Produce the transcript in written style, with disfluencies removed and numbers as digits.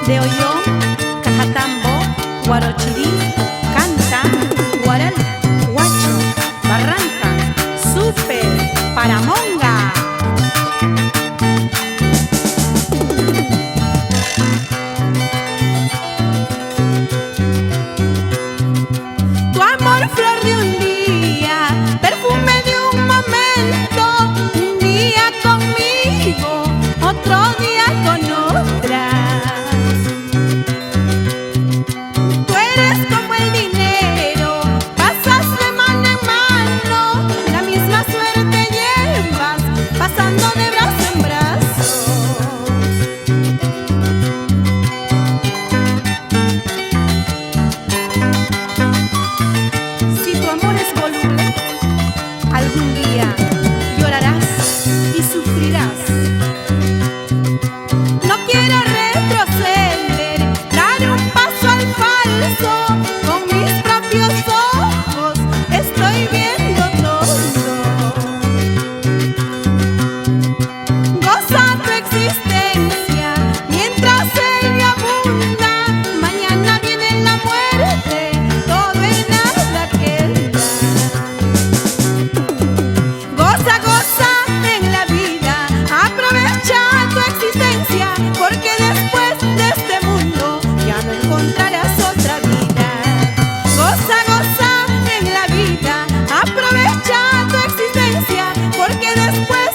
de Ollón, Cajatambo, Guarochirí, Canta, Guaral, Huacho, Barranca, Supe, Paramonga. Tu amor, flor de un día, perfume de un momento, un día conmigo, otro día con otra. Tú eres como el dinero, pasas de mano en mano, la misma suerte llevas, pasando de brazo en brazo. Si tu amor es voluble, algún día llorarás y sufrirás. No quiero retroceder, dar un paso al falso. Con mis propios ojos estoy viendo todo. Goza tu existencia mientras ella abunda. Mañana viene la muerte, todo en nada queda. Goza, goza en la vida, aprovecha tu existencia, porque después de este mundo ya no encontrarás otra vida. Goza, goza en la vida, aprovecha tu existencia, porque después